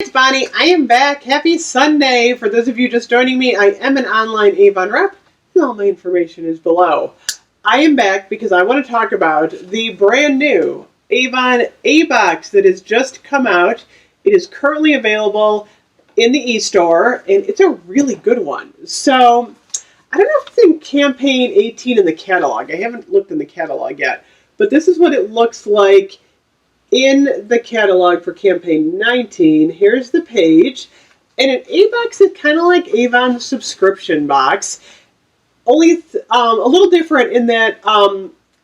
it's Bonnie. I am back. Happy Sunday. For those of you just joining me, I am an online Avon rep, and all my information is below. I am back because I want to talk about the brand new Avon A-Box that has just come out. It is currently available in the e-store, and it's a really good one. So, I don't know if it's in campaign 18 in the catalog. I haven't looked in the catalog yet, but this is what it looks like in the catalog for campaign 19. Here's the page, and an A-Box is kind of like Avon's subscription box, only a little different in that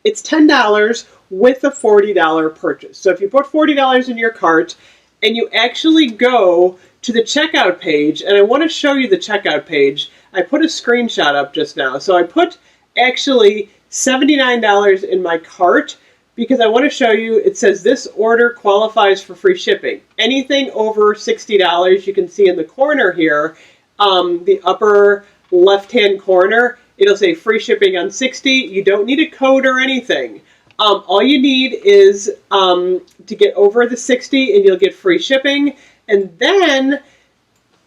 it's $10 with a $40 purchase. So if you put $40 in your cart and you actually go to the checkout page, and I want to show you the checkout page. I put a screenshot up just now. So I put actually $79 in my cart, because I want to show you, it says this order qualifies for free shipping. Anything over $60, you can see in the corner here, the upper left-hand corner, it'll say free shipping on 60. You don't need a code or anything. All you need is to get over the 60 and you'll get free shipping. And then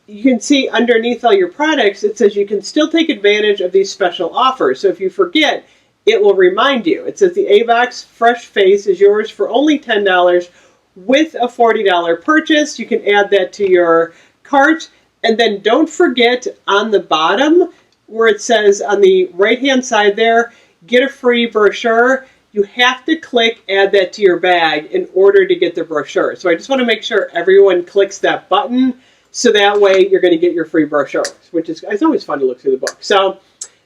you can see underneath all your products, it says you can still take advantage of these special offers. So if you forget, it will remind you. It says the A-Box Fresh Face is yours for only $10 with a $40 purchase. You can add that to your cart. And then don't forget on the bottom where it says on the right-hand side there, get a free brochure. You have to click add that to your bag in order to get the brochure. So I just want to make sure everyone clicks that button so that way you're going to get your free brochures, which is it's always fun to look through the book. So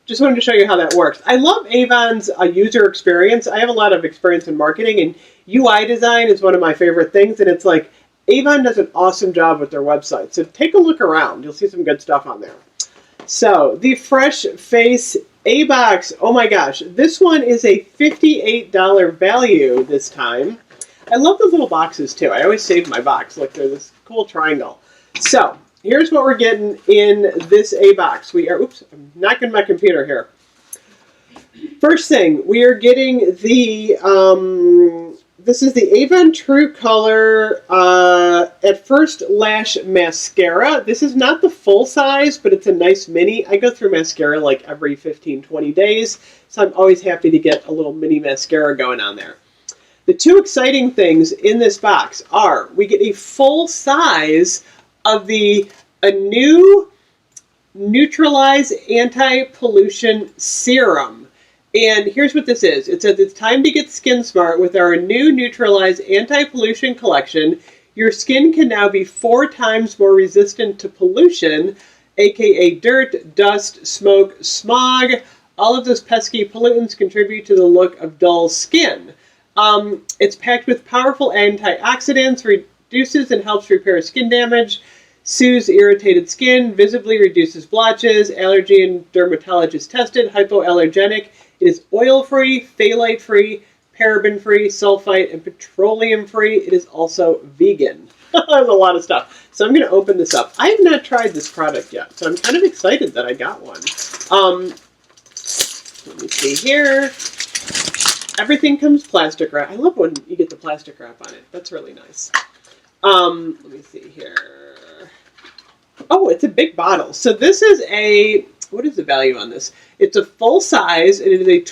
just wanted to show you how that works. I love Avon's user experience. I have a lot of experience in marketing, and UI design is one of my favorite things. And it's like Avon does an awesome job with their website. So take a look around. You'll see some good stuff on there. So the Fresh Face A-Box. Oh my gosh. This one is a $58 value this time. I love those little boxes too. I always save my box. Look, they're this cool triangle. So here's what we're getting in this A-Box. We are, oops, I'm knocking my computer here. First thing, we are getting the, this is the Avon True Color At First Lash Mascara. This is not the full size, but it's a nice mini. I go through mascara like every 15-20 days, so I'm always happy to get a little mini mascara going on there. The two exciting things in this box are we get a full size of a new Neutralize Anti-Pollution Serum. And here's what this is. It says it's time to get skin smart with our new Neutralize Anti-Pollution collection. Your skin can now be 4 times more resistant to pollution, aka dirt, dust, smoke, smog. All of those pesky pollutants contribute to the look of dull skin. It's packed with powerful antioxidants, reduces and helps repair skin damage, soothes irritated skin, visibly reduces blotches, allergy and dermatologist tested, hypoallergenic. It is oil-free, phthalate-free, paraben-free, sulfite, and petroleum-free. It is also vegan. There's a lot of stuff. So I'm going to open this up. I have not tried this product yet, so I'm kind of excited that I got one. Let me see here. Everything comes plastic wrap. I love when you get the plastic wrap on it. That's really nice. Let me see here. Oh, it's a big bottle. So this is a, what is the value on this? It's a full size, and it is a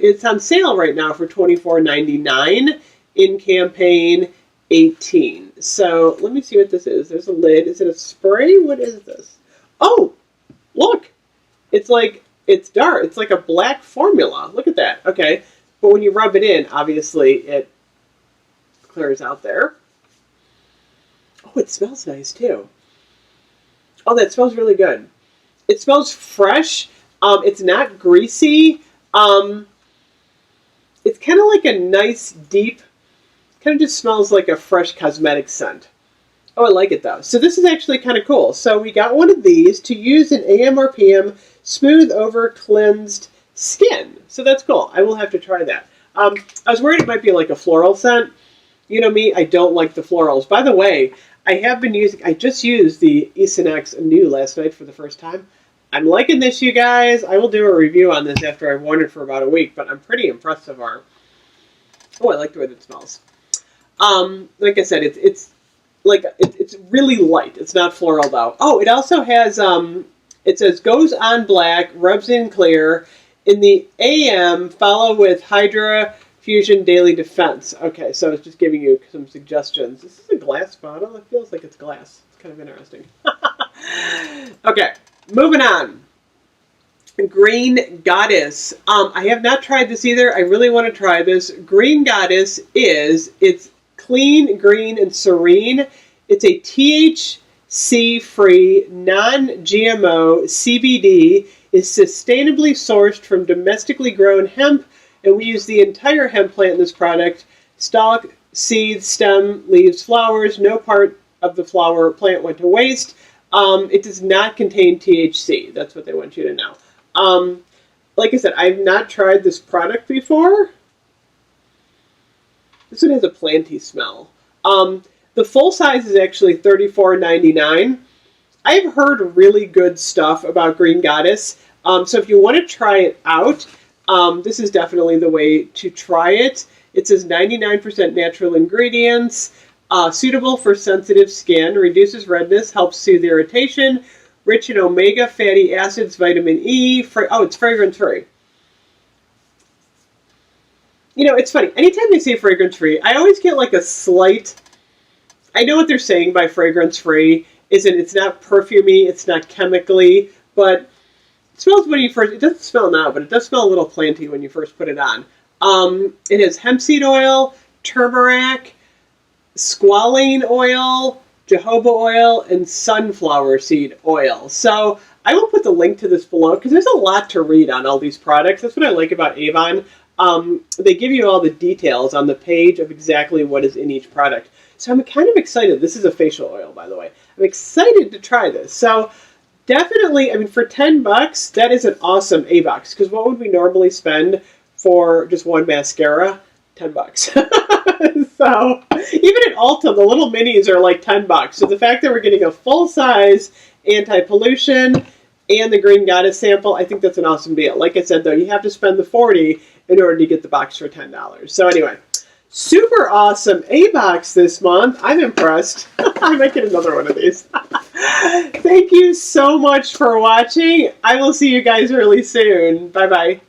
it's on sale right now for $24.99 in campaign 18. So let me see what this is. There's a lid. Is it a spray? What is this? Oh, look. It's like, it's dark. It's like a black formula. Look at that. Okay. But when you rub it in, obviously it clears out there. Oh, it smells nice too. Oh, that smells really good. It smells fresh. It's not greasy. It's kind of like a nice, deep, kind of just smells like a fresh cosmetic scent. Oh, I like it though. So this is actually kind of cool. So we got one of these to use in AM or PM smooth over cleansed skin. So that's cool. I will have to try that. I was worried it might be like a floral scent. You know me, I don't like the florals. By the way, I just used the Esonex Anew last night for the first time. I'm liking this, you guys. I will do a review on this after I've worn it for about a week, but I'm pretty impressed so far. Oh, I like the way that smells. Like I said, it's like, it's really light. It's not floral though. Oh, it also has, it says goes on black, rubs in clear. In the AM, follow with Hydra Fusion Daily Defense. Okay, so it's just giving you some suggestions. This is a glass bottle. It feels like it's glass. It's kind of interesting. Okay, moving on. Green Goddess. I have not tried this either. I really want to try this. Green Goddess it's clean, green, and serene. It's a THC-free, non-GMO CBD. Is sustainably sourced from domestically grown hemp, and we use the entire hemp plant in this product. Stalk, seeds, stem, leaves, flowers. No part of the flower plant went to waste. It does not contain THC. That's what they want you to know. Like I said, I've not tried this product before. This one has a planty smell. The full size is actually $34.99. I've heard really good stuff about Green Goddess. So if you want to try it out, this is definitely the way to try it. It says 99% natural ingredients, suitable for sensitive skin, reduces redness, helps soothe irritation, rich in omega fatty acids, vitamin E. It's fragrance-free. You know, it's funny. Anytime they say fragrance-free, I always get like a slight... I know what they're saying by fragrance-free. It's not perfumey, it's not chemically, but it smells when you first, it doesn't smell now, but it does smell a little planty when you first put it on. It has hemp seed oil, turmeric, squalane oil, jojoba oil, and sunflower seed oil. So I will put the link to this below because there's a lot to read on all these products. That's what I like about Avon. They give you all the details on the page of exactly what is in each product. So I'm kind of excited. This is a facial oil, by the way. I'm excited to try this. So definitely, I mean, for $10, that is an awesome A-box. Because what would we normally spend for just one mascara? $10. So even at Ulta, the little minis are like $10. So the fact that we're getting a full-size anti-pollution and the Green Goddess sample, I think that's an awesome deal. Like I said, though, you have to spend the $40 in order to get the box for $10. So anyway, super awesome A-box this month. I'm impressed. I might get another one of these. Thank you so much for watching. I will see you guys really soon. Bye-bye.